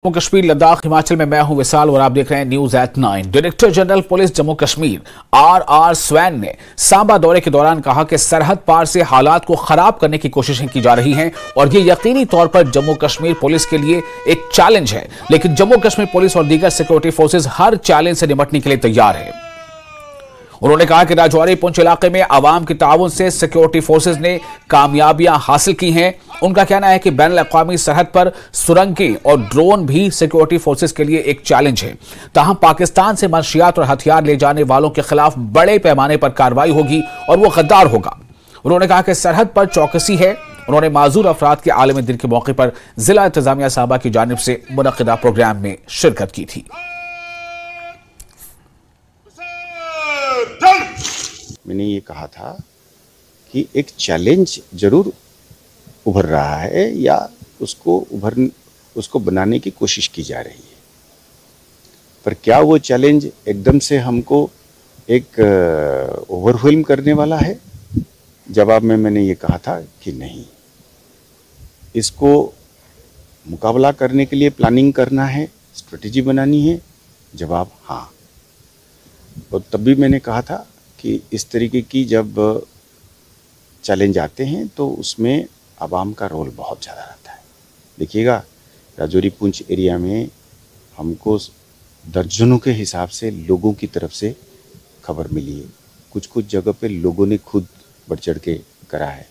जम्मू कश्मीर लद्दाख हिमाचल में मैं हूं विशाल और आप देख रहे हैं news at 9। Director general police Jammu Kashmir R Swain ने सांबा दौरे के दौरान कहा कि सरहद पार से हालात को खराब करने की कोशिशें की जा रही हैं और ये यकीनी तौर पर जम्मू कश्मीर पुलिस के लिए एक चैलेंज है, लेकिन जम्मू कश्मीर पुलिस और दीगर सिक्योरिटी फोर्सेज हर चैलेंज से निपटने के लिए तैयार है। उन्होंने कहा कि राजौरी पुंछ इलाके में आवाम के ताउन से सिक्योरिटी फोर्सेज ने कामयाबियां हासिल की हैं। उनका कहना है कि बैनुल अक़वामी सरहद पर सुरंगें और ड्रोन भी सिक्योरिटी फोर्सेज के लिए एक चैलेंज है। ताहम पाकिस्तान से मंशियात और हथियार ले जाने वालों के खिलाफ बड़े पैमाने पर कार्रवाई होगी और वो गद्दार होगा। उन्होंने कहा कि सरहद पर चौकसी है। उन्होंने माजूर अफराद के आलमी दिन के मौके पर जिला इंतजामिया सांबा की जानिब से मुनक्किदा प्रोग्राम में शिरकत की थी। मैंने ये कहा था कि एक चैलेंज जरूर उभर रहा है या उसको बनाने की कोशिश की जा रही है, पर क्या वो चैलेंज एकदम से हमको एक ओवरवेल्म करने वाला है? जवाब में मैंने ये कहा था कि नहीं, इसको मुकाबला करने के लिए प्लानिंग करना है, स्ट्रेटेजी बनानी है। जवाब हाँ। और तब भी मैंने कहा था कि इस तरीके की जब चैलेंज आते हैं तो उसमें आवाम का रोल बहुत ज़्यादा रहता है। देखिएगा, राजौरी पुंछ एरिया में हमको दर्जनों के हिसाब से लोगों की तरफ से खबर मिली है। कुछ कुछ जगह पे लोगों ने खुद बढ़ चढ़ के करा है।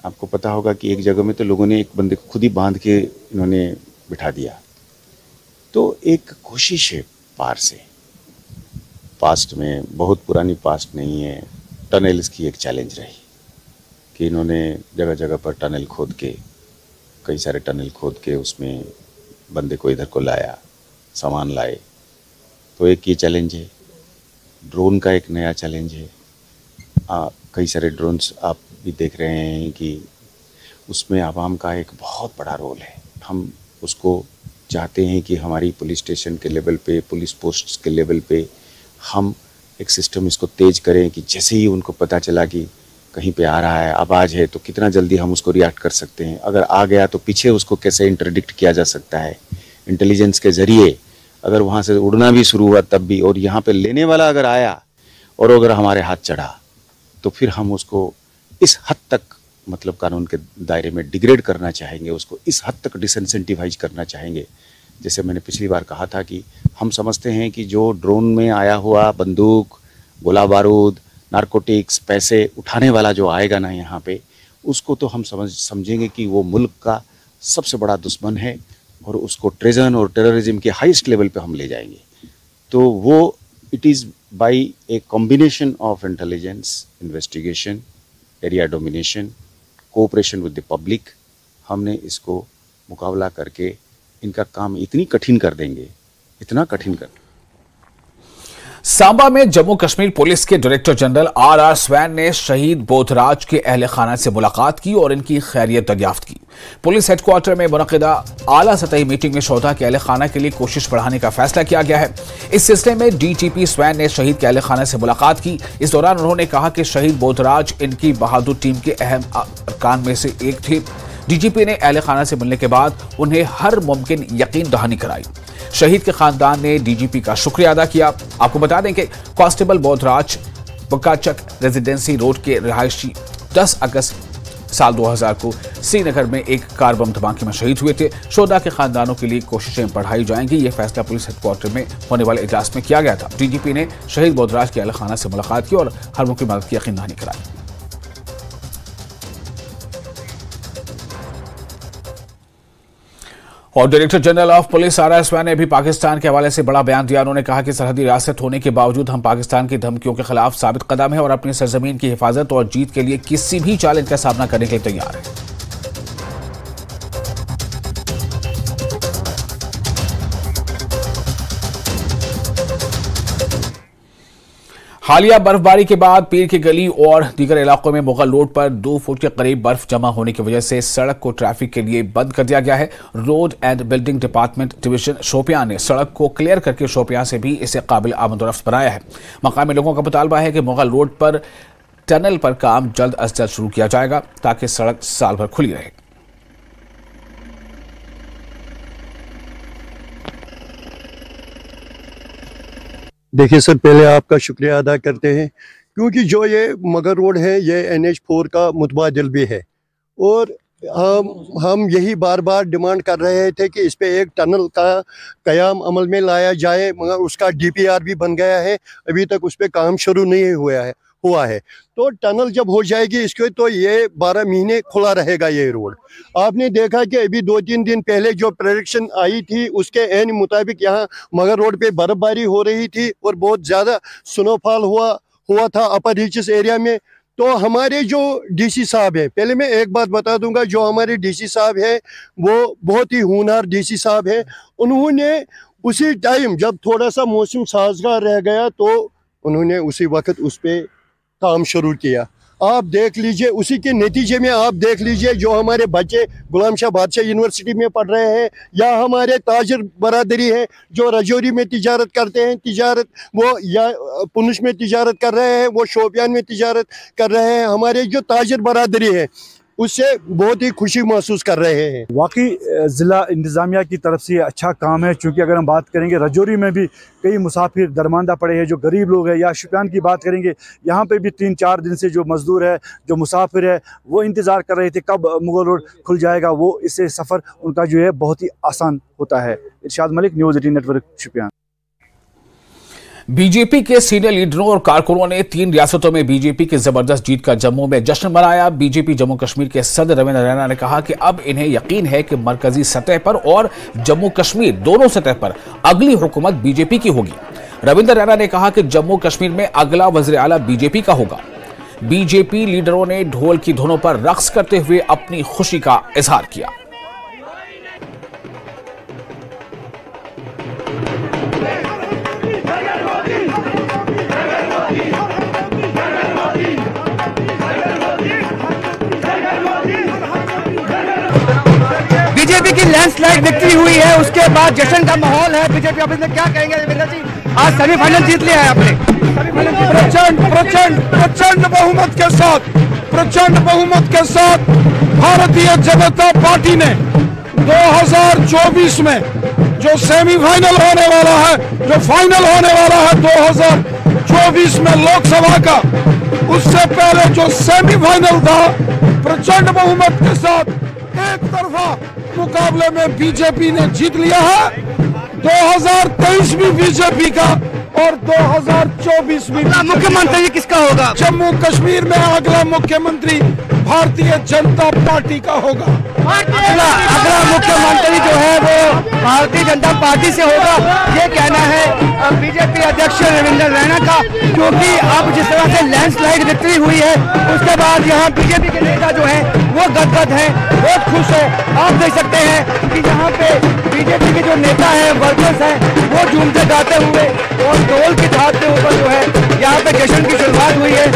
आपको पता होगा कि एक जगह में तो लोगों ने एक बंदे को खुद ही बांध के इन्होंने बिठा दिया। तो एक कोशिश है पार से। पास्ट में, बहुत पुरानी पास्ट नहीं है, टनल्स की एक चैलेंज रही कि इन्होंने जगह जगह पर टनल खोद के, कई सारे टनल खोद के उसमें बंदे को इधर को लाया, सामान लाए। तो एक ये चैलेंज है। ड्रोन का एक नया चैलेंज है। कई सारे ड्रोन्स आप भी देख रहे हैं कि उसमें आवाम का एक बहुत बड़ा रोल है। हम उसको चाहते हैं कि हमारी पुलिस स्टेशन के लेवल पे, पुलिस पोस्ट्स के लेवल पे हम एक सिस्टम इसको तेज करें कि जैसे ही उनको पता चला कि कहीं पे आ रहा है, आवाज़ है, तो कितना जल्दी हम उसको रिएक्ट कर सकते हैं। अगर आ गया तो पीछे उसको कैसे इंटरडिक्ट किया जा सकता है इंटेलिजेंस के ज़रिए। अगर वहाँ से उड़ना भी शुरू हुआ तब भी, और यहाँ पे लेने वाला अगर आया और अगर हमारे हाथ चढ़ा तो फिर हम उसको इस हद तक, मतलब कानून के दायरे में डिग्रेड करना चाहेंगे, उसको इस हद तक डिसइंसेंटिवाइज करना चाहेंगे। जैसे मैंने पिछली बार कहा था कि हम समझते हैं कि जो ड्रोन में आया हुआ बंदूक, गोला बारूद, नारकोटिक्स, पैसे उठाने वाला जो आएगा ना यहाँ पे, उसको तो हम समझेंगे कि वो मुल्क का सबसे बड़ा दुश्मन है और उसको ट्रेजन और टेररिज्म के हाईएस्ट लेवल पे हम ले जाएंगे। तो वो it is by a combination of intelligence, investigation, area domination, cooperation with the public, हमने इसको मुकाबला करके इनका काम इतनी कठिन कर देंगे, इतना कठिन कर। सांबा में जम्मू कश्मीर पुलिस के डायरेक्टर जनरल आर स्वैन ने शहीद बोधराज के अहले खाना से मुलाकात की और इनकी खैरियत दरियाफ्त की। पुलिस हेडक्वार्टर में मुनक्किदा आला सतही मीटिंग में शोधा के अहले खाना के लिए कोशिश बढ़ाने का फैसला किया गया है। इस सिलसिले में डीजीपी स्वैन ने शहीद के अहले खाना से मुलाकात की। इस दौरान उन्होंने कहा कि शहीद बोधराज इनकी बहादुर टीम के अहम अरकान में से एक थे। डीजीपी ने अहले खाना से मिलने के बाद उन्हें हर मुमकिन यकीन दहानी कराई। शहीद के खानदान ने डीजीपी का शुक्रिया अदा किया। आपको बता दें कि कांस्टेबल बोधराज बकाचक रेजिडेंसी रोड के रिहायशी 10 अगस्त साल 2000 को श्रीनगर में एक कार बम धमाके में शहीद हुए थे। शोधा के खानदानों के लिए कोशिशें बढ़ाई जाएंगी। यह फैसला पुलिस हेडक्वार्टर में होने वाले इजलास में किया गया था। डीजीपी ने शहीद बोधराज के अहले खाना से मुलाकात की और हर मुमकिन मदद की यकीन दहानी कराई। और director general of police R Swain ने भी पाकिस्तान के हवाले से बड़ा बयान दिया। उन्होंने कहा कि सरहदी रियासत होने के बावजूद हम पाकिस्तान की धमकियों के खिलाफ साबित कदम है और अपनी सरजमीन की हिफाजत और जीत के लिए किसी भी चैलेंज का सामना करने के लिए तैयार है। हालिया बर्फबारी के बाद पीर की गली और दीगर इलाकों में मुगल रोड पर 2 फुट के करीब बर्फ जमा होने की वजह से सड़क को ट्रैफिक के लिए बंद कर दिया गया है। Road and building department division Shopian ने सड़क को क्लियर करके शोपियां से भी इसे काबिल आमदोरफ्त बनाया है। मकामी लोगों का मुतालबा है कि मुगल रोड पर टनल पर काम जल्द अज जल्द शुरू किया जाएगा ताकि सड़क साल भर खुली रहे। देखिए सर, पहले आपका शुक्रिया अदा करते हैं क्योंकि जो ये मगर रोड है ये NH4 का मुतबादिल भी है और हम यही बार बार डिमांड कर रहे थे कि इस पे एक टनल का क़याम अमल में लाया जाए, मगर उसका DPR भी बन गया है, अभी तक उस पे काम शुरू नहीं हुआ है। तो टनल जब हो जाएगी इसके तो ये 12 महीने खुला रहेगा ये रोड। आपने देखा कि अभी 2-3 दिन पहले जो प्रेडिक्शन आई थी उसके एन मुताबिक यहाँ मगर रोड पे बर्फबारी हो रही थी और बहुत ज़्यादा स्नोफॉल हुआ था अपर रीचेस एरिया में। तो हमारे जो DC साहब है, पहले मैं एक बात बता दूंगा, जो हमारे DC साहब है वो बहुत ही होनहार DC साहब है। उन्होंने उसी टाइम जब थोड़ा सा मौसम साजगार रह गया तो उन्होंने उसी वक्त उस पर काम शुरू किया। आप देख लीजिए, उसी के नतीजे में आप देख लीजिए जो हमारे बच्चे गुलाम शाह बादशाह यूनिवर्सिटी में पढ़ रहे हैं या हमारे ताजर बरादरी है जो रजौरी में तिजारत करते हैं, वो या पुनछ में तिजारत कर रहे हैं, वो शोपियान में तिजारत कर रहे हैं, हमारे जो ताजर बरादरी है उससे बहुत ही खुशी महसूस कर रहे हैं। वाकई ज़िला इंतज़ामिया की तरफ से अच्छा काम है, क्योंकि अगर हम बात करेंगे रजौरी में भी कई मुसाफिर दरमांदा पड़े हैं जो गरीब लोग हैं, या शुपियान की बात करेंगे यहाँ पे भी 3-4 दिन से जो मज़दूर है जो मुसाफिर है वो इंतज़ार कर रहे थे कब मुगल रोड खुल जाएगा। वो इससे सफ़र उनका जो है बहुत ही आसान होता है। इरशाद Malik, news 18 network, Shopian. BJP के सीनियर लीडरों और कारकुनों ने 3 रियासतों में बीजेपी की जबरदस्त जीत का जम्मू में जश्न मनाया। बीजेपी जम्मू कश्मीर के सदर रविंद्र रैना ने कहा कि अब इन्हें यकीन है कि मरकजी सतह पर और जम्मू कश्मीर दोनों सतह पर अगली हुकूमत बीजेपी की होगी। रविंद्र रैना ने कहा कि जम्मू कश्मीर में अगला वज़ीर आला बीजेपी का होगा। बीजेपी लीडरों ने ढोल की धुनों पर रक्स करते हुए अपनी खुशी का इजहार किया। बीजेपी की लैंडस्लाइड विक्ट्री हुई है, उसके बाद जश्न का माहौल है। बीजेपी ऑफिस में क्या कहेंगे रविंद्र जी? आज सेमीफाइनल जीत लिया है आपने। प्रचंड बहुमत के साथ भारतीय जनता पार्टी ने 2024 में जो सेमीफाइनल होने वाला है, जो फाइनल होने वाला है 2024 में लोकसभा का, उससे पहले जो सेमीफाइनल था प्रचंड बहुमत के साथ एक तरफा मुकाबले में बीजेपी ने जीत लिया है। 2023 भी बीजेपी का और 2024 में मुख्यमंत्री किसका होगा? जम्मू कश्मीर में अगला मुख्यमंत्री भारतीय जनता पार्टी का होगा। अगला मुख्यमंत्री जो है वो भारतीय जनता पार्टी से होगा, ये कहना है बीजेपी अध्यक्ष रविंद्र रैना का। क्योंकि अब जिस तरह से लैंडस्लाइड विक्ट्री हुई है उसके बाद यहाँ बीजेपी के नेता जो है वो गदगद है, बहुत खुश है। आप देख सकते हैं कि यहाँ पे बीजेपी के जो नेता हैं, वर्कर्स हैं, वो झूमते गाते हुए और ढोल की थाप के ऊपर जो है यहाँ पे जश्न की शुरुआत हुई है।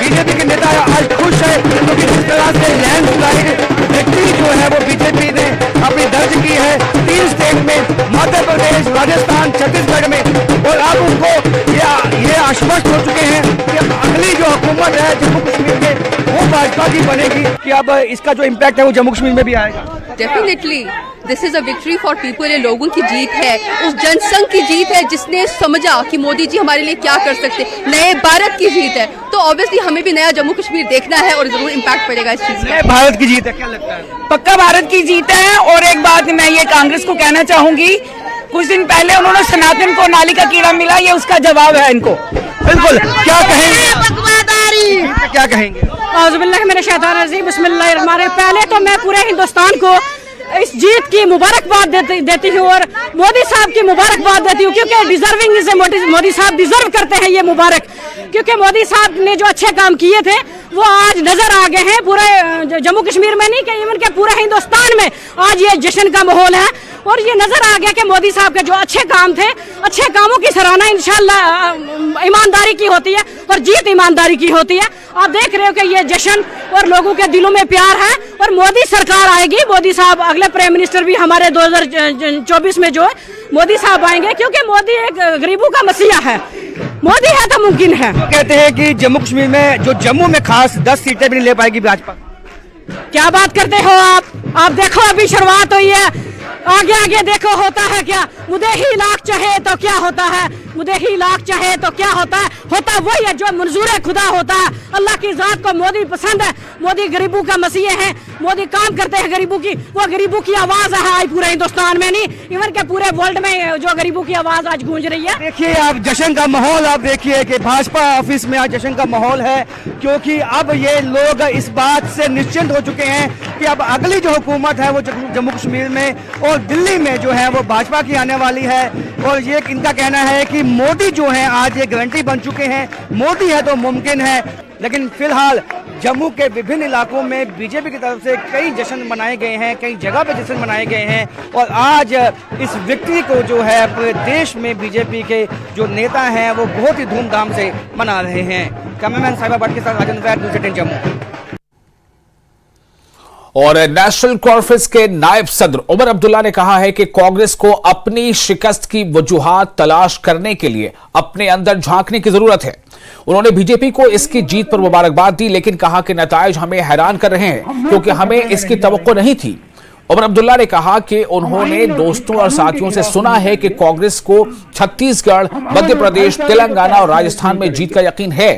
बीजेपी के नेता आज खुश है क्योंकि जिस तरह से लैंडस्लाइड विक्ट्री जो है वो बीजेपी ने अपनी दर्ज की है 3 स्टेट में, मध्य प्रदेश, राजस्थान, छत्तीसगढ़ में। और अब उनको ये आश्वस्त हो चुके हैं कि अगली जो हुकूमत है जम्मू कश्मीर में वो भाजपा की बनेगी। कि अब इसका जो इम्पैक्ट है वो जम्मू कश्मीर में भी आएगा। Definitely this is a victory for people. ये लोगों की जीत है, उस जनसंघ की जीत है जिसने समझा कि मोदी जी हमारे लिए क्या कर सकते, नए भारत की जीत है। तो ऑब्वियसली हमें भी नया जम्मू कश्मीर देखना है और जरूर इम्पैक्ट पड़ेगा इस चीज में। भारत की जीत है, क्या लगता है? पक्का भारत की जीत है। और एक बात मैं ये कांग्रेस को कहना चाहूंगी, कुछ दिन पहले उन्होंने सनातन को नाली का कीड़ा मिला, ये उसका जवाब है इनको। बिल्कुल, क्या कहेंगे? क्या कहेंगे? मेरे शैतान रजीम, बिस्मिल्लाह। पहले तो मैं पूरे हिंदुस्तान को इस जीत की मुबारकबाद देती हूँ और मोदी साहब की मुबारकबाद देती हूँ, क्योंकि डिजर्विंग इज मोदी साहब डिजर्व करते हैं ये मुबारक। क्योंकि मोदी साहब ने जो अच्छे काम किए थे वो आज नजर आ गए हैं पूरे जम्मू कश्मीर में नहीं कि इवन के पूरे हिंदुस्तान में आज ये जश्न का माहौल है। और ये नजर आ गया कि मोदी साहब के जो अच्छे काम थे, अच्छे कामों की सराहना इंशाल्लाह ईमानदारी की होती है और जीत ईमानदारी की होती है। आप देख रहे हो कि ये जश्न और लोगों के दिलों में प्यार है और मोदी सरकार आएगी। मोदी साहब अगले प्राइम मिनिस्टर भी हमारे 2024 में जो है मोदी साहब आएंगे, क्योंकि मोदी एक गरीबों का मसीहा है। मोदी है तो मुमकिन है। तो कहते हैं कि जम्मू कश्मीर में जो जम्मू में खास 10 सीटें भी नहीं ले पाएगी भाजपा। क्या बात करते हो आप देखो अभी शुरुआत हुई है, आगे आगे देखो होता है क्या। मुझे ही लाख चाहे तो क्या होता है, खुदे ही लाख चाहे तो क्या होता वही है जो मंजूर खुदा होता है। अल्लाह की जात को मोदी पसंद है, मोदी गरीबों का मसीह है, मोदी काम करते हैं गरीबों की, वो गरीबों की आवाज है आज पूरे हिंदुस्तान में नहीं, इवन के पूरे वर्ल्ड में जो गरीबों की आवाज आज गूंज रही है। देखिए आप जश्न का माहौल, आप देखिए कि भाजपा ऑफिस में आज जश्न का माहौल है, क्योंकि अब ये लोग इस बात से निश्चिंत हो चुके हैं कि अब अगली जो हुकूमत है वो जम्मू कश्मीर में और दिल्ली में जो है वो भाजपा की आने वाली है। और ये इनका कहना है कि मोदी जो है आज ये गारंटी बन चुके हैं, मोदी है तो मुमकिन है। लेकिन फिलहाल जम्मू के विभिन्न इलाकों में बीजेपी की तरफ से कई जश्न मनाए गए हैं, कई जगह पे जश्न मनाए गए हैं और आज इस विक्ट्री को जो है पूरे देश में बीजेपी के जो नेता हैं वो बहुत ही धूमधाम से मना रहे हैं। कैमरामैन साहिबा भट्ट के साथ राजेंद्र वैद, न्यूज़ 18 जम्मू। और नेशनल कॉन्फ्रेंस के नायब सदर उमर अब्दुल्ला ने कहा है कि कांग्रेस को अपनी शिकस्त की वजूहात तलाश करने के लिए अपने अंदर झांकने की जरूरत है। उन्होंने बीजेपी को इसकी जीत पर मुबारकबाद दी, लेकिन कहा कि नताइज हमें हैरान कर रहे हैं क्योंकि हमें इसकी तवक्को नहीं थी। उमर अब्दुल्ला ने कहा कि उन्होंने दोस्तों और साथियों से सुना है कि कांग्रेस को छत्तीसगढ़, मध्य प्रदेश, तेलंगाना और राजस्थान में जीत का यकीन है।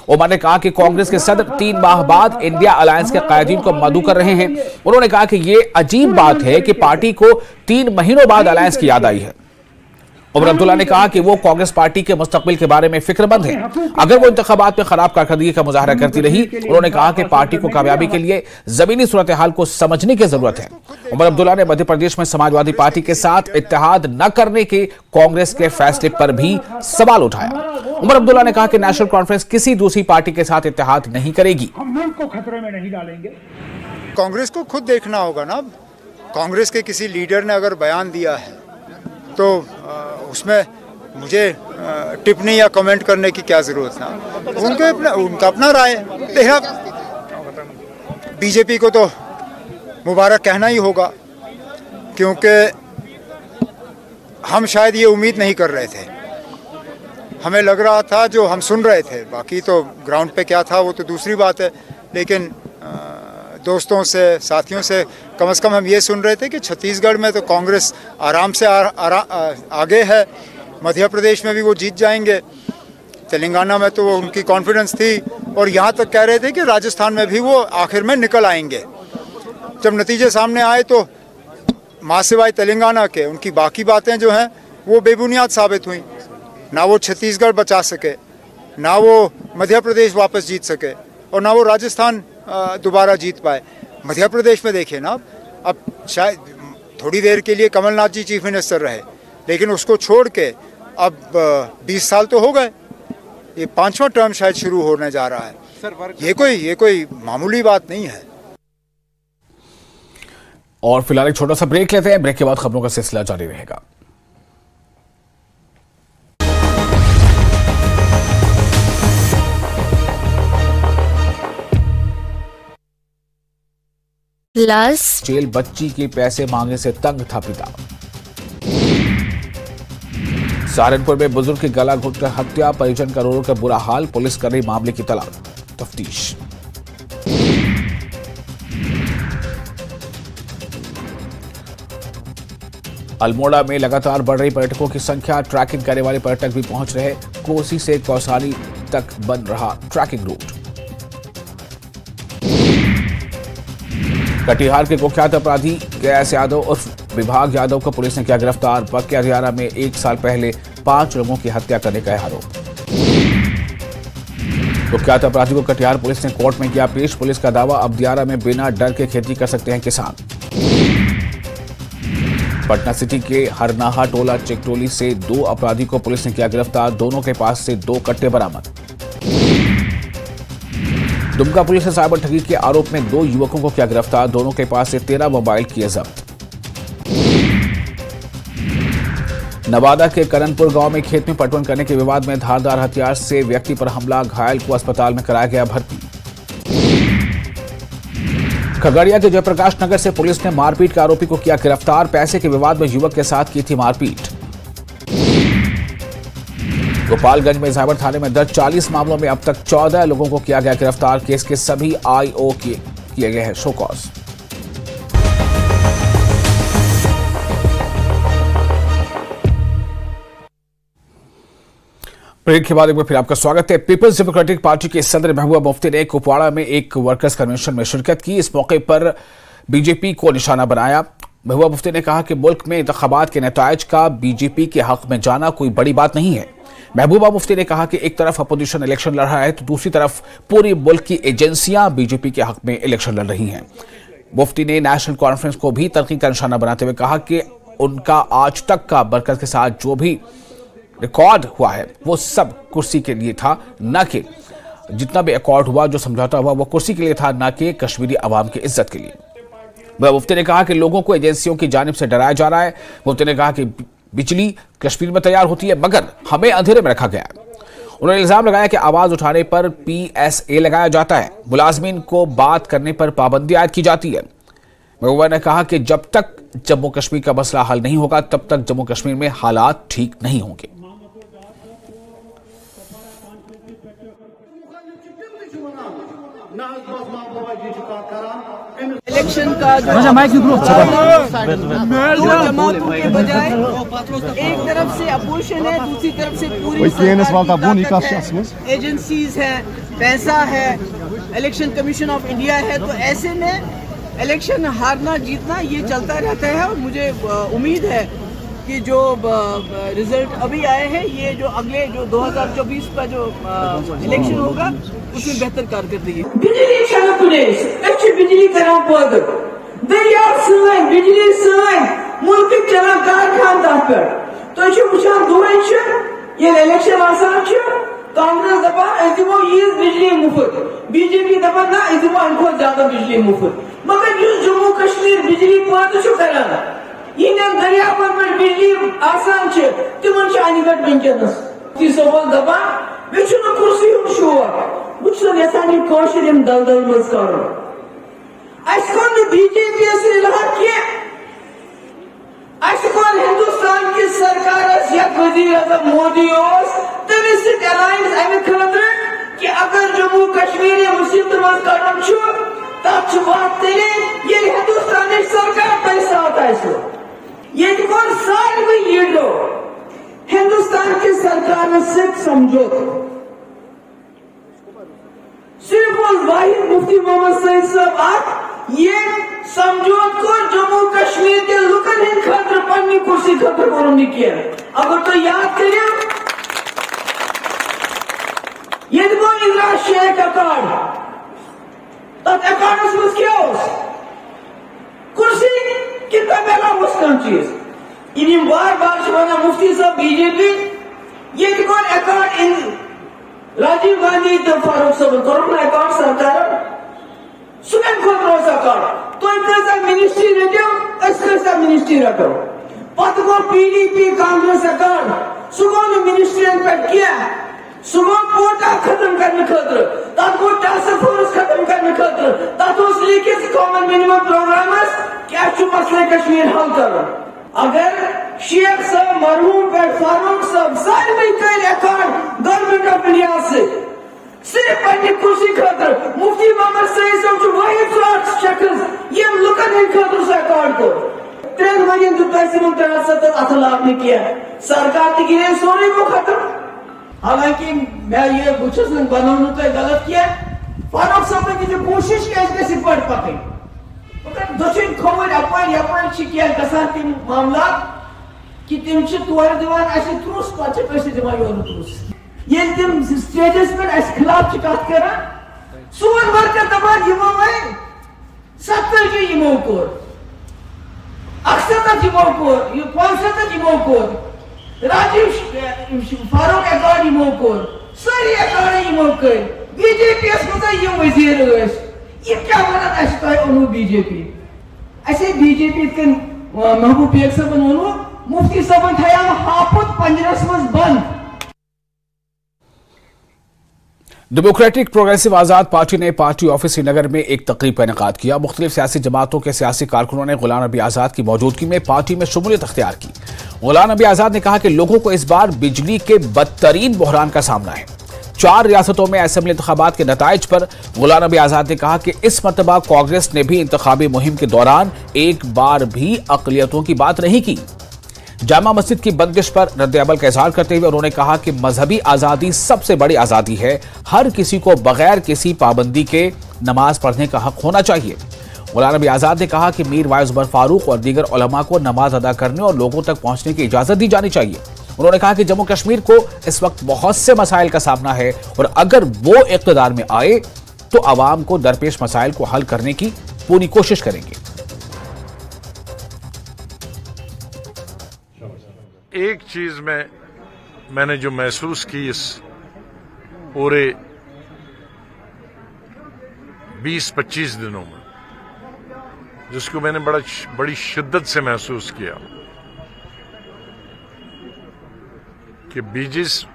उमर ने कहा कि कांग्रेस के सदर 3 माह बाद इंडिया अलायंस के कायदीन को मदऊ कर रहे हैं। उन्होंने कहा कि यह अजीब बात है कि पार्टी को 3 महीनों बाद अलायंस की याद आई है। उमर अब्दुल्ला ने कहा कि वो कांग्रेस पार्टी के मुस्तकबिल के बारे में फिक्रमंद है। अगर वो इंतखाबात में खराब कारकर्दगी का मुजाहरा करती रही, उन्होंने कहा कि पार्टी को कामयाबी के लिए जमीनी सूरत हाल को समझने की जरूरत है। उमर अब्दुल्ला ने मध्य प्रदेश में समाजवादी पार्टी के साथ इत्तेहाद न करने के कांग्रेस के फैसले पर भी सवाल उठाया। उमर अब्दुल्ला ने कहा कि नेशनल कॉन्फ्रेंस किसी दूसरी पार्टी के साथ इत्तेहाद नहीं करेगी। हम मुल्क को खतरे में नहीं डालेंगे। कांग्रेस को खुद देखना होगा ना। कांग्रेस के किसी लीडर ने अगर बयान दिया है तो उसमें मुझे टिप्पणी या कमेंट करने की क्या जरूरत है। उनका अपना राय है। बीजेपी को तो मुबारक कहना ही होगा, क्योंकि हम शायद ये उम्मीद नहीं कर रहे थे। हमें लग रहा था, जो हम सुन रहे थे, बाकी तो ग्राउंड पे क्या था वो तो दूसरी बात है, लेकिन दोस्तों से, साथियों से कम से कम हम ये सुन रहे थे कि छत्तीसगढ़ में तो कांग्रेस आराम से आगे है, मध्य प्रदेश में भी वो जीत जाएंगे, तेलंगाना में तो वो उनकी कॉन्फिडेंस थी, और यहाँ तक कह रहे थे कि राजस्थान में भी वो आखिर में निकल आएंगे। जब नतीजे सामने आए तो मां सिवाय तेलंगाना के उनकी बाकी बातें जो हैं वो बेबुनियाद साबित हुई। ना वो छत्तीसगढ़ बचा सके, ना वो मध्य प्रदेश वापस जीत सके, और ना वो राजस्थान दोबारा जीत पाए। मध्य प्रदेश में देखिए ना, अब शायद थोड़ी देर के लिए कमलनाथ जी चीफ मिनिस्टर रहे, लेकिन उसको छोड़ के अब 20 साल तो हो गए, ये 5वां टर्म शायद शुरू होने जा रहा है। ये कोई मामूली बात नहीं है। और फिलहाल एक छोटा सा ब्रेक लेते हैं, ब्रेक के बाद खबरों का सिलसिला जारी रहेगा। जेल बच्ची के पैसे मांगने से तंग था पिता। सहारनपुर में बुजुर्ग की गला घोटकर हत्या, परिजन का रो रो कर बुरा हाल, पुलिस कर रही मामले की तफ्तीश। अल्मोड़ा में लगातार बढ़ रही पर्यटकों की संख्या, ट्रैकिंग करने वाले पर्यटक भी पहुंच रहे। कोसी से कौसानी तक बन रहा ट्रैकिंग रूट। कटिहार के कुख्यात अपराधी गैस यादव उर्फ विभाग यादव को पुलिस ने किया गिरफ्तार। बक्या दियारा में 1 साल पहले 5 लोगों की हत्या करने का आरोप। कुख्यात अपराधी को कटिहार पुलिस ने कोर्ट में किया पेश। पुलिस का दावा, अब दियारा में बिना डर के खेती कर सकते हैं किसान। पटना सिटी के हरनाहा टोला चिकटोली से 2 अपराधी को पुलिस ने किया गिरफ्तार। दोनों के पास से 2 कट्टे बरामद। दुमका पुलिस ने साइबर ठगी के आरोप में 2 युवकों को किया गिरफ्तार। दोनों के पास से 13 मोबाइल किए जब्त। नवादा के करणपुर गांव में खेत में पटवन करने के विवाद में धारदार हथियार से व्यक्ति पर हमला, घायल को अस्पताल में कराया गया भर्ती। खगड़िया के जयप्रकाश नगर से पुलिस ने मारपीट के आरोपी को किया गिरफ्तार। पैसे के विवाद में युवक के साथ की थी मारपीट। गोपालगंज में साइबर थाने में दर्ज 40 मामलों में अब तक 14 लोगों को किया गया गिरफ्तार। केस के सभी आईओ किए गए हैं शो कॉज। ब्रेक के बाद एक बार फिर आपका स्वागत है। पीपल्स डेमोक्रेटिक पार्टी के सदर महबूबा मुफ्ती ने कुपवाड़ा में एक वर्कर्स कन्वेंशन में शिरकत की। इस मौके पर बीजेपी को निशाना बनाया। महबूबा मुफ्ती ने कहा कि मुल्क में इंतखाबात के नताइज का बीजेपी के हक में जाना कोई बड़ी बात नहीं है। महबूबा मुफ्ती ने कहा कि एक तरफ अपोजिशन इलेक्शन लड़ रहा है तो दूसरी तरफ पूरी मुल्क की एजेंसियां बीजेपी के हक में इलेक्शन लड़ रही हैं। मुफ्ती ने नेशनल कॉन्फ्रेंस को भी तरक्की का निशाना बनाते हुए कहा कि उनका आज तक का वर्कर्स के साथ जो भी रिकॉर्ड हुआ है वो सब कुर्सी के लिए था, न कि जितना भी अकॉर्ड हुआ, जो समझौता हुआ वो कुर्सी के लिए था, न कि कश्मीरी अवाम की इज्जत के लिए। मुफ्ती ने कहा कि लोगों को एजेंसियों की जानिब से डराया जा रहा है। मुफ्ती ने कहा कि बिजली कश्मीर में तैयार होती है मगर हमें अंधेरे में रखा गया है। उन्होंने इल्जाम लगाया कि आवाज उठाने पर PSA लगाया जाता है, मुलाजमीन को बात करने पर पाबंदी आयद की जाती है। महबूबा ने कहा कि जब तक जम्मू कश्मीर का मसला हल नहीं होगा तब तक जम्मू कश्मीर में हालात ठीक नहीं होंगे। इलेक्शन का जो जमातों के बजाय एक तरफ से अपोजिशन है, दूसरी तरफ से पूरी एजेंसीज है, पैसा है, इलेक्शन कमीशन ऑफ इंडिया है, तो ऐसे में इलेक्शन हारना जीतना ये चलता रहता है। और मुझे उम्मीद है कि जो रिजल्ट अभी आए हैं ये जो अगले जो 2024 का जो इलेक्शन होगा उसमें बेहतर कारकर्दगी। बिजली बिजली करान पद दरिया बिजली मुल्क चलान कारखान तथ पे तो वुचान दुन ये इलेक्शन कांग्रेस दपान दिमो यीज बिजली मुफ्त, बीजेपी दपान ना दिमो अमो ज्यादा बिजली मुफ्त, मगर जम्मू कश्मीर बिजली पद करान इन दरियावन पे बिजली आसान तिमन अनिगट वनकस दपान मे कुर्सी हूं शौक बहुत यहां दलदल मज कर बीजेपी कोर हिंदुस्तान की सरकार वजीर अजम मोदी तमिस अलायंस अमे खतर कि अगर जम्मू कश्मीर मुसीबत मज कड़न तथ बात तेल हिंदुस्तान सरकार तह साथ ये सारे लीडरो हिंदुस्तान की सरकार से समझौता सिर्फ वाहिद मुफ्ती मोहम्मद सईद साहब ये समझौत को जम्मू कश्मीर के लुकन हिंद खतर पन्नी कुर्सी खतर को किया। अगर तो याद करिए ये इंदिरा शेख अकार्ड तथ अकार्डस मज क्या कुर्सी कितना मेला मुस्कान चीज इन बार बार वन मुफ्ती साहब बीजेपी ये अकार्ड इन राजीव गांधी तो फारूक साहब कर अकाउंट सरकार सुन खोस अकाउंट तो मिनिस्ट्री रटो मिनिस्ट्री रटो पत गो PDP कांग्रेस अकाउंट सह गो मिनिस्ट्रियन पे क्या सह गो कोटा खत्म करने खतर तथ गो टास्क फोर्स खत्म करने खतर तथ लिखित कॉमन मिनिमम प्रोग्रामस क्या मसले कश्मीर हल कर। अगर शेख साहब मरहूम पे फारूक साहब सारे कर अकाउंट गवर्नमेंट ऑफ इंडिया से सिर्फ पन्ने कुर्सी खतर मुफ्ती मोहम्मद सईद साहब वाहिद शख्स ये लुकन हिंद खतर से अकाउंट को 3 वन दुत अथलाफ ने किया सरकार तक गिरे सोने को खत्म। हालांकि मैं ये बुछस बनाने तो गलत किया फारूक साहब ने कोशिश की पकड़ दक्षिण खोवर अपर यपर गसान तम मामला कि तम तोर दिवान त्रुस पे दिवान योर त्रुस ये तम स्टेजस पे खिलाफ कत कर सोन वर्कर दपान यमो 70 यमो कोर 68 यमो कोर 65 यमो कोर राजीव फारूक अकार्ड यमो कोर सारी अकार्ड यमो कर बीजेपी मज यम वजीर ये क्या वन बीजेपी बीजेपी महबूब बेग साहब वो मुफ्ती साहब थया हापुत पंजरस मज बंद। डेमोक्रेटिक प्रोग्रेसिव आजाद पार्टी ने पार्टी ऑफिस श्रीनगर में एक तकरीब का इनेकाद किया। मुख्तलिफ सियासी जमातों के सियासी कारकुनों ने गुलाम नबी आजाद की मौजूदगी में पार्टी में शमूलियत अख्तियार की। गुलाम नबी आजाद ने कहा कि लोगों को इस बार बिजली के बदतरीन बहरान का सामना है। 4 रियासतों में असेंबली इंतखाबात के नताइज पर गुलाम नबी आजाद ने कहा कि इस मरतबा कांग्रेस ने भी इंतखाबी मुहिम के दौरान एक बार भी अक़लियतों की बात नहीं की। जामा मस्जिद की बंदिश पर रद्द-ए-अमल का इजहार करते हुए उन्होंने कहा कि मजहबी आजादी सबसे बड़ी आजादी है। हर किसी को बगैर किसी पाबंदी के नमाज पढ़ने का हक होना चाहिए। गुलाम नबी आजाद ने कहा कि मीर वाइस उमर फारूक और दीगर उलमा को नमाज अदा करने और लोगों तक पहुंचने की इजाजत दी जानी चाहिए। उन्होंने कहा कि जम्मू कश्मीर को इस वक्त बहुत से मसाइल का सामना है और अगर वो इक़्तिदार में आए तो अवाम को दरपेश मसाइल को हल करने की पूरी कोशिश करेंगे। एक चीज मैंने जो महसूस की इस पूरे 20-25 दिनों में, जिसको मैंने बड़ी शिद्दत से महसूस किया कि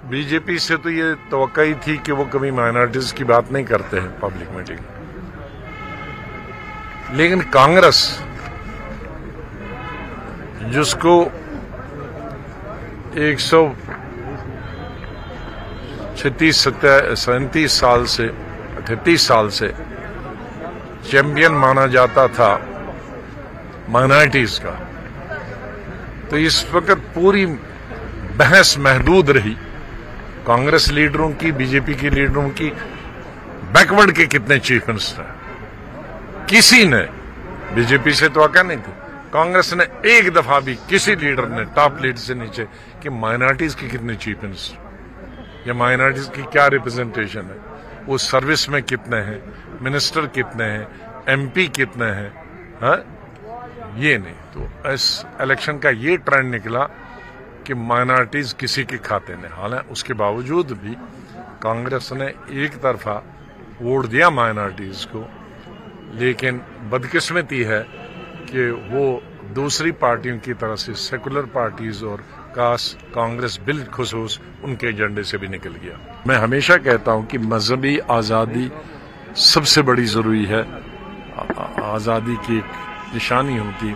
बीजेपी से तो ये तवक्का ही थी कि वो कभी माइनॉरिटीज की बात नहीं करते हैं पब्लिक मीटिंग, लेकिन कांग्रेस जिसको 137 साल से 38 साल से चैंपियन माना जाता था माइनॉरिटीज का, तो इस वक्त पूरी बहस महदूद रही कांग्रेस लीडरों की, बीजेपी के लीडरों की, बैकवर्ड के कितने चीफ मिनिस्टर हैं। किसी ने, बीजेपी से तो आका नहीं थी, कांग्रेस ने एक दफा भी किसी लीडर ने टॉप लीडर से नीचे कि माइनॉरिटीज की कितने चीफ मिनिस्टर या माइनॉरिटीज की क्या रिप्रेजेंटेशन है, वो सर्विस में कितने हैं, मिनिस्टर कितने हैं, एमपी कितने हैं, हाँ? ये नहीं। तो इस इलेक्शन का ये ट्रेंड निकला कि माइनॉरिटीज किसी के खाते नहीं। हालांकि उसके बावजूद भी कांग्रेस ने एक तरफा वोट दिया माइनॉरिटीज को, लेकिन बदकिस्मती है कि वो दूसरी पार्टियों की तरह से सेकुलर पार्टीज और कांग्रेस बिलखुसूस उनके एजेंडे से भी निकल गया। मैं हमेशा कहता हूं कि मजहबी आज़ादी सबसे बड़ी जरूरी है। आज़ादी की एक निशानी होती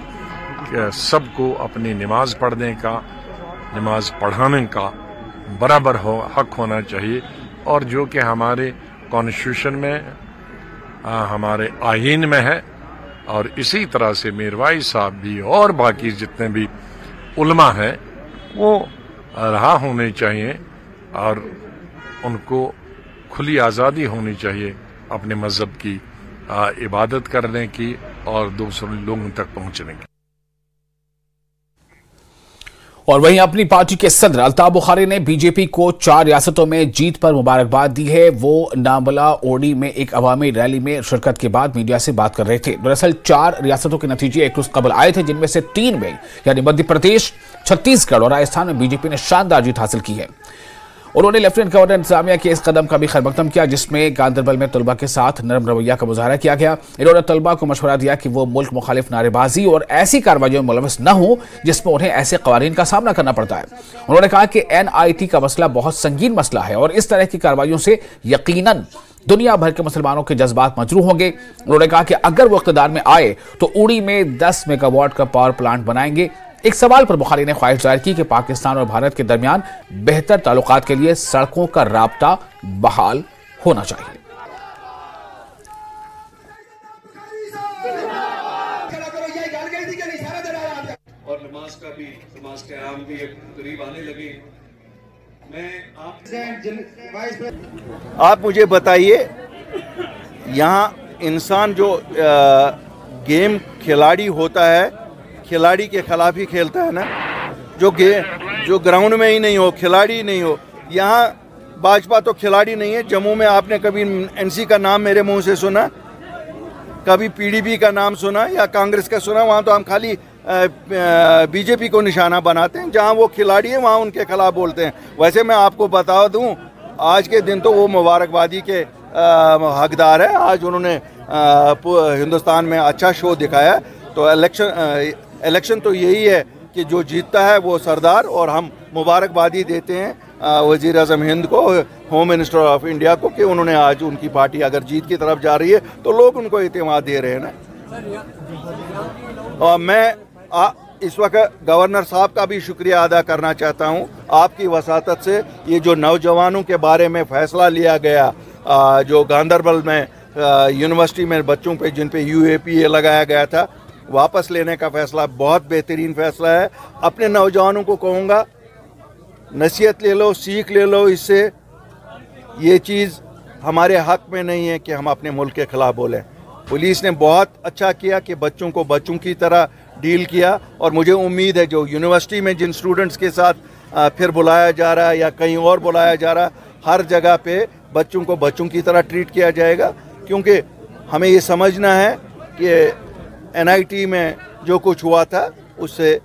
कि सबको अपनी नमाज पढ़ने का, नमाज पढ़ाने का बराबर हक होना चाहिए, और जो कि हमारे कॉन्स्टिट्यूशन में, हमारे आईन में है, और इसी तरह से मीर वाइस साहब भी और बाकी जितने भी उलमा हैं वो रहा होने चाहिए, और उनको खुली आज़ादी होनी चाहिए अपने मजहब की इबादत करने की और दूसरे लोगों तक पहुंचने की। और वहीं अपनी पार्टी के सदर अल्ताफ बुखारी ने बीजेपी को 4 रियासतों में जीत पर मुबारकबाद दी है। वो नामला ओडी में एक अवामी रैली में शिरकत के बाद मीडिया से बात कर रहे थे। दरअसल 4 रियासतों के नतीजे एक रोज कबल आए थे, जिनमें से 3 में यानी मध्य प्रदेश, छत्तीसगढ़ और राजस्थान में बीजेपी ने शानदार जीत हासिल की है। उन्होंने लेफ्टिनेंट गवर्नर इंतजामिया के इस कदम का भी खैरमकदम किया जिसमें गांधरबल में तलबा के साथ नरम रवैया का मुजाहरा किया गया। इन्होंने तलबा को मशवरा दिया कि वो मुल्क मुखालिफ नारेबाजी और ऐसी कार्रवाइयों में मुलविस न हो जिसमें उन्हें ऐसे कवानीन का सामना करना पड़ता है। उन्होंने कहा कि NIT का मसला बहुत संगीन मसला है और इस तरह की कार्रवाइयों से यकीनन दुनिया भर के मुसलमानों के जज्बात मजरूह होंगे। उन्होंने कहा कि अगर वो इक़्तिदार में आए तो उड़ी में 10 मेगावाट का पावर प्लांट बनाएंगे। एक सवाल पर बुखारी ने ख्वाहिश जाहिर की कि पाकिस्तान और भारत के दरमियान बेहतर ताल्लुकात के लिए सड़कों का राब्ता बहाल होना चाहिए। और नमाज का भी, नमाज के आम भी करीब आने लगे। आप मुझे बताइए, यहाँ इंसान जो गेम खिलाड़ी होता है, खिलाड़ी के खिलाफ ही खेलता है ना, जो ग्राउंड में ही नहीं हो, खिलाड़ी नहीं हो। यहाँ भाजपा तो खिलाड़ी नहीं है। जम्मू में आपने कभी NC का नाम मेरे मुंह से सुना, कभी PDP का नाम सुना या कांग्रेस का सुना? वहाँ तो हम खाली बीजेपी को निशाना बनाते हैं। जहाँ वो खिलाड़ी है वहाँ उनके खिलाफ बोलते हैं। वैसे मैं आपको बता दूँ, आज के दिन तो वो मुबारकबादी के हकदार है। आज उन्होंने हिंदुस्तान में अच्छा शो दिखाया। तो इलेक्शन तो यही है कि जो जीतता है वो सरदार, और हम मुबारकबादी देते हैं वज़ीर आज़म हिंद को, होम मिनिस्टर ऑफ इंडिया को, कि उन्होंने आज उनकी पार्टी अगर जीत की तरफ जा रही है तो लोग उनको इत्मीनान दे रहे हैं ना। और मैं इस वक्त गवर्नर साहब का भी शुक्रिया अदा करना चाहता हूं। आपकी वसातत से ये जो नौजवानों के बारे में फ़ैसला लिया गया, जो गांधरबल में यूनिवर्सिटी में बच्चों पे जिन पे UAPA लगाया गया था, वापस लेने का फैसला बहुत बेहतरीन फैसला है। अपने नौजवानों को कहूँगा, नसीहत ले लो, सीख ले लो इससे। ये चीज़ हमारे हक में नहीं है कि हम अपने मुल्क के ख़िलाफ़ बोलें। पुलिस ने बहुत अच्छा किया कि बच्चों को बच्चों की तरह डील किया, और मुझे उम्मीद है जो यूनिवर्सिटी में जिन स्टूडेंट्स के साथ फिर बुलाया जा रहा है या कहीं और बुलाया जा रहा है, हर जगह पे बच्चों को बच्चों की तरह ट्रीट किया जाएगा। क्योंकि हमें ये समझना है कि NIT में जो कुछ हुआ था उससे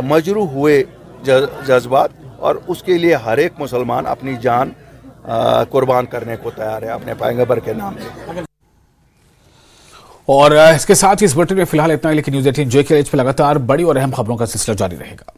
मजरूह हुए जज्बात, और उसके लिए हर एक मुसलमान अपनी जान कुर्बान करने को तैयार है अपने पैगंबर के नाम पे। और इसके साथ ही इस बुलेटिन में फिलहाल इतना ही, लेकिन न्यूज़ 18 JKLH पे लगातार बड़ी और अहम खबरों का सिलसिला जारी रहेगा।